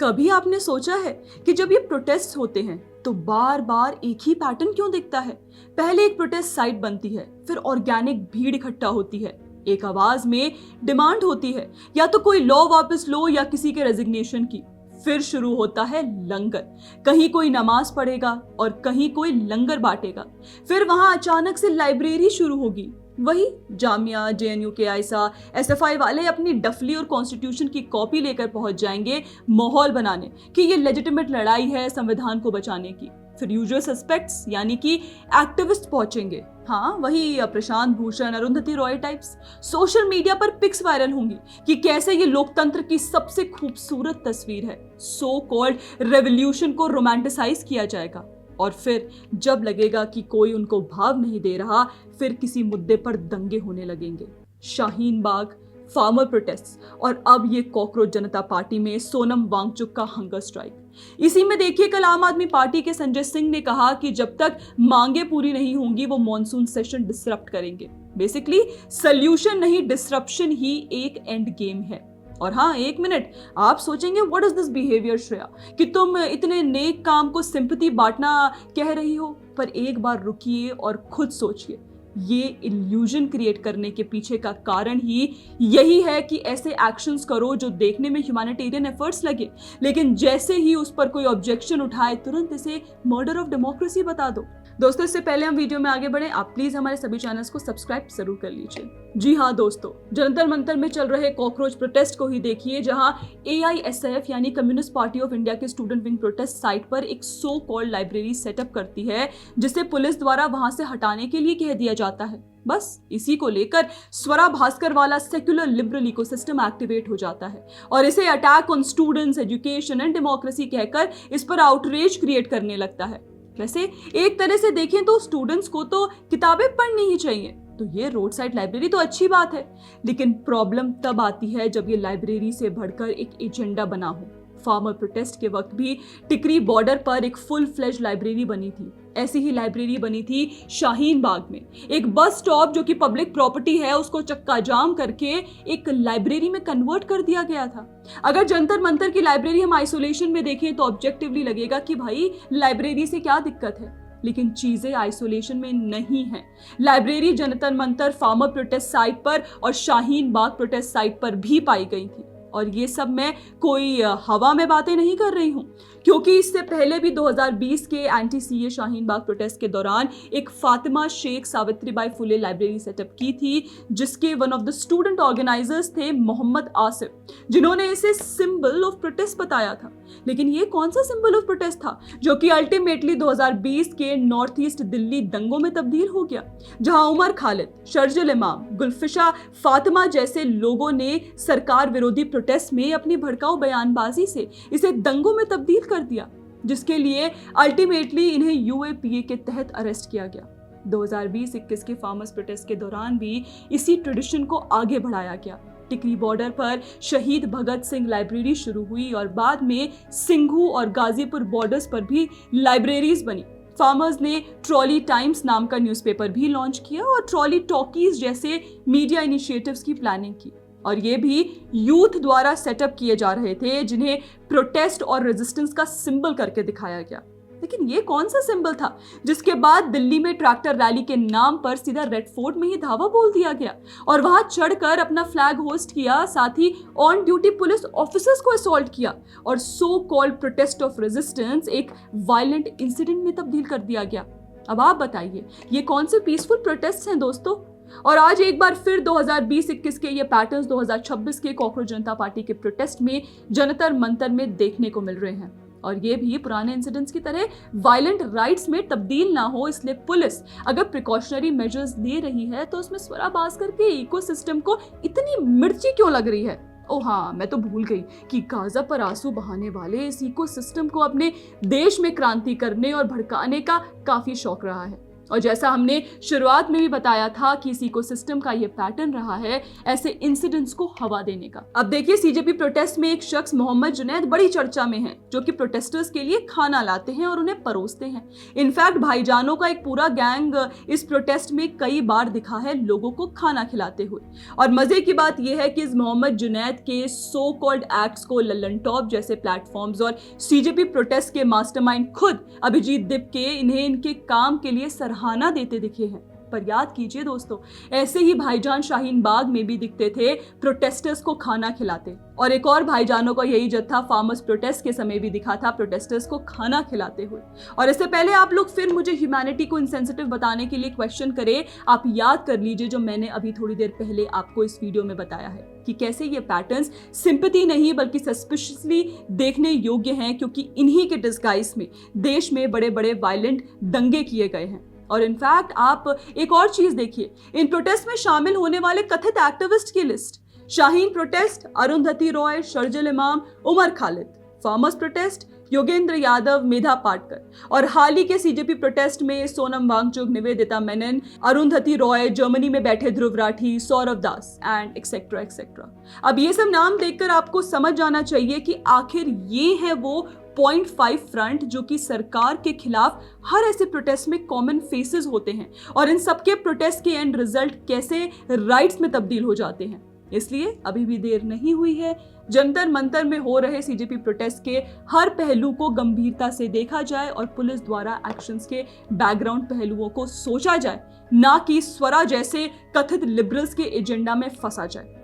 कभी आपने सोचा है कि जब ये प्रोटेस्ट होते हैं तो बार बार एक ही पैटर्न क्यों दिखता है? पहले एक प्रोटेस्ट साइट बनती है, फिर ऑर्गेनिक भीड़ इकट्ठा होती है, एक आवाज में डिमांड होती है, या तो कोई लॉ वापस लो या किसी के रेजिग्नेशन की। फिर शुरू होता है लंगर, कहीं कोई नमाज पढ़ेगा और कहीं कोई लंगर बांटेगा। फिर वहां अचानक से लाइब्रेरी शुरू होगी, वही जामिया, जेएनयू के आईसा, एसएफआई वाले अपनी डफली और कॉन्स्टिट्यूशन की कॉपी लेकर पहुंच जाएंगे माहौल बनाने कि ये लेजिटिमेट लड़ाई है संविधान को बचाने की। फिर यूजुअल सस्पेक्ट्स यानी कि एक्टिविस्ट पहुंचेंगे, हाँ वही Prashant Bhushan, Arundhati Roy types. Social media पर पिक्स वायरल होंगी कि कैसे ये लोकतंत्र की सबसे खूबसूरत तस्वीर है, सो कॉल्ड रेवोल्यूशन को रोमांटिसाइज किया जाएगा। और फिर जब लगेगा कि कोई उनको भाव नहीं दे रहा, फिर किसी मुद्दे पर दंगे होने लगेंगे। शाहीन बाग, फार्मर प्रोटेस्ट और अब ये कॉकरोच जनता पार्टी में सोनम वांगचुक का हंगर स्ट्राइक। इसी में देखिए कल आम आदमी पार्टी के संजय सिंह ने कहा कि जब तक मांगे पूरी नहीं होंगी वो मॉनसून सेशन डिसरप्ट करेंगे। बेसिकली सॉल्यूशन नहीं, डिसरप्शन ही एक एंड गेम है। और हाँ, एक मिनट, आप सोचेंगे what is this behaviour Shreya, कि तुम इतने नेक काम को सिंपैथी बांटना कह रही हो। पर एक बार रुकिए और खुद सोचिए, ये इल्यूजन क्रिएट करने के पीछे का कारण ही यही है कि ऐसे एक्शंस करो जो देखने में ह्यूमैनिटेरियन एफर्ट्स लगे, लेकिन जैसे ही उस पर कोई ऑब्जेक्शन उठाए तुरंत इसे मर्डर ऑफ डेमोक्रेसी बता दो। दोस्तों, इससे पहले हम वीडियो में आगे बढ़े, आप प्लीज हमारे सभी चैनल्स को सब्सक्राइब जरूर कर लीजिए। जी हाँ दोस्तों, जंतर मंतर में चल रहे कॉकरोच प्रोटेस्ट को ही देखिए, जहां AISF यानी कम्युनिस्ट पार्टी ऑफ इंडिया के स्टूडेंट विंग प्रोटेस्ट साइट पर एक सो कॉल्ड लाइब्रेरी सेटअप करती है, जिसे पुलिस द्वारा वहां से हटाने के लिए कह दिया जाता है। बस इसी को लेकर स्वरा भास्कर वाला सेक्युलर लिबरल इकोसिस्टम एक्टिवेट हो जाता है और इसे attack on students, education and democracy कहकर इस पर आउटरीच क्रिएट करने लगता है। वैसे एक तरह से देखें तो स्टूडेंट्स को तो किताबें पढ़नी ही चाहिए, तो ये रोड साइड लाइब्रेरी तो अच्छी बात है, लेकिन प्रॉब्लम तब आती है जब ये लाइब्रेरी से बढ़कर एक एजेंडा बना हो। फार्मर प्रोटेस्ट के वक्त भी टिकरी बॉर्डर पर एक फुल फ्लेज लाइब्रेरी बनी थी। ऐसी ही लाइब्रेरी बनी थी शाहीन बाग में। एक बस स्टॉप जो कि पब्लिक प्रॉपर्टी है, उसको चक्का जाम करके एक लाइब्रेरी में कन्वर्ट कर दिया गया था। अगर जंतर मंतर की लाइब्रेरी हम आइसोलेशन में देखें तो ऑब्जेक्टिवली लगेगा कि भाई लाइब्रेरी से क्या दिक्कत है, लेकिन चीजें आइसोलेशन में नहीं है। Library Jantar Mantar, farmer protest site पर और शाहीन बाग प्रोटेस्ट साइट पर भी पाई गई थी। और ये सब मैं कोई हवा में बातें नहीं कर रही हूँ, क्योंकि इससे पहले भी 2020 के anti CA Shaheen Bagh protest के दौरान एक फातिमा शेख सावित्रीबाई फुले लाइब्रेरी सेटअप की थी, जिसके one of the student organizers थे मोहम्मद आसिफ, जिन्होंने इसे सिंबल ऑफ प्रोटेस्ट बताया था। लेकिन ये कौन सा सिंबल ऑफ प्रोटेस्ट था जो कि अल्टीमेटली 2020 के नॉर्थ ईस्ट दिल्ली दंगों में तब्दील हो गया, जहां उमर खालिद, शर्जिल इमाम, गुलफिशा फातिमा जैसे लोगों ने सरकार विरोधी प्रोटेस्ट में अपनी भड़काऊ बयानबाजी से इसे दंगों में तब्दील कर दिया, जिसके लिए अल्टीमेटली इन्हें UAPA के तहत अरेस्ट किया गया। 2020-21 के फार्मर्स प्रोटेस्ट के दौरान भी इसी ट्रेडिशन को आगे बढ़ाया गया। टिकरी बॉर्डर पर शहीद भगत सिंह लाइब्रेरी शुरू हुई और बाद में सिंघू और गाजीपुर बॉर्डर्स पर भी लाइब्रेरीज बनी। फार्मर्स ने ट्रॉली टाइम्स नाम का न्यूज़पेपर भी लॉन्च किया और ट्रॉली टॉकीज जैसे मीडिया इनिशिएटिव्स की प्लानिंग की, और ये भी यूथ द्वारा सेटअप किए जा रहे थे, जिन्हें प्रोटेस्ट और रेजिस्टेंस का सिंबल करके दिखाया गया। लेकिन ये कौन सा सिंबल था जिसके बाद दिल्ली में ट्रैक्टर रैली के नाम पर सीधा रेड फोर्ट में ही धावा बोल दिया गया और वहां चढ़कर अपना फ्लैग होस्ट किया, साथ ही ऑन ड्यूटी पुलिस ऑफिसर्स को असॉल्ट किया और so called protest of resistance एक वायलेंट इंसिडेंट में तब्दील कर दिया गया। अब आप बताइए, ये कौन से पीसफुल प्रोटेस्ट हैं दोस्तों? और आज एक बार फिर 2020-21 के ये पैटर्न्स 2026 के कॉकरोच जनता पार्टी के प्रोटेस्ट में जंतर मंतर में देखने को मिल रहे हैं, और ये भी पुराने इंसिडेंट्स की तरह वायलेंट राइट्स में तब्दील ना हो, इसलिए पुलिस अगर प्रिकॉशनरी मेजर्स ले रही है तो उसमें स्वरा भास्कर के इकोसिस्टम को इतनी मिर्ची क्यों लग रही है? ओह हाँ, मैं तो भूल गई कि गाजा पर आंसू बहाने वाले इस इकोसिस्टम को अपने देश में क्रांति करने और भड़काने का काफी शौक रहा है। और जैसा हमने शुरुआत में भी बताया था कि इस इकोसिस्टम का ये पैटर्न रहा है ऐसे इंसिडेंट्स को हवा देने का। अब देखिए, सीजेपी प्रोटेस्ट में एक शख्स मोहम्मद जुनैद बड़ी चर्चा में है, जो कि प्रोटेस्टर्स के लिए खाना लाते हैं और उन्हें परोसते हैं। इनफैक्ट भाईजानों का एक पूरा गैंग इस प्रोटेस्ट में कई बार दिखा है लोगों को खाना खिलाते हुए। और मजे की बात यह है कि इस मोहम्मद जुनैद के सो कॉल्ड एक्ट्स को लल्लन टॉप जैसे प्लेटफॉर्म्स और सीजेपी प्रोटेस्ट के मास्टरमाइंड खुद अभिजीत दीपके इन्हें इनके काम के लिए सराहना देते दिखे हैं। पर याद कीजिए दोस्तों, ऐसे ही भाईजान शाहीन बाग में भी दिखते थे प्रोटेस्टर्स को खाना खिलाते, और एक और भाईजानों का यही जत्था फार्मर्स प्रोटेस्ट के समय भी दिखा था प्रोटेस्टर्स को खाना खिलाते हुए। और इससे पहले आप लोग फिर मुझे ह्यूमैनिटी को इनसेंसिटिव बताने के लिए क्वेश्चन करें, आप याद कर लीजिए जो मैंने अभी थोड़ी देर पहले आपको इस वीडियो में बताया है कि कैसे ये पैटर्न्स सिंपैथी नहीं बल्कि सस्पिशियसली देखने योग्य हैं, क्योंकि इन्हीं के डिस्गाइज में देश में बड़े बड़े वायलेंट दंगे किए गए हैं। और इनफैक्ट आप एक और चीज देखिए, इन प्रोटेस्ट में शामिल होने वाले कथित एक्टिविस्ट की लिस्ट: शाहीन प्रोटेस्ट अरुंधति रॉय, शर्जिल इमाम, उमर खालिद; फार्मर्स प्रोटेस्ट योगेंद्र यादव, मेधा पाटकर; और हाल ही के सीजेपी प्रोटेस्ट में सोनम वांगचुक, निवेदिता मेनन, अरुंधति रॉय, जर्मनी में बैठे ध्रुव राठी, सौरव दास एंड एक्सेट्रा एक्सेट्रा। अब ये सब नाम देखकर आपको समझ जाना चाहिए कि आखिर ये है वो 0.5 फ्रंट जो कि सरकार के खिलाफ हर ऐसे प्रोटेस्ट में कॉमन फेसेस होते हैं, और इन सबके प्रोटेस्ट के एंड रिजल्ट कैसे राइट्स में तब्दील हो जाते हैं। इसलिए अभी भी देर नहीं हुई है, जंतर मंतर में हो रहे सीजेपी प्रोटेस्ट के हर पहलू को गंभीरता से देखा जाए और पुलिस द्वारा एक्शंस के बैकग्राउंड पहलुओं को सोचा जाए, ना कि स्वरा जैसे कथित लिबरल्स के एजेंडा में फंसा जाए।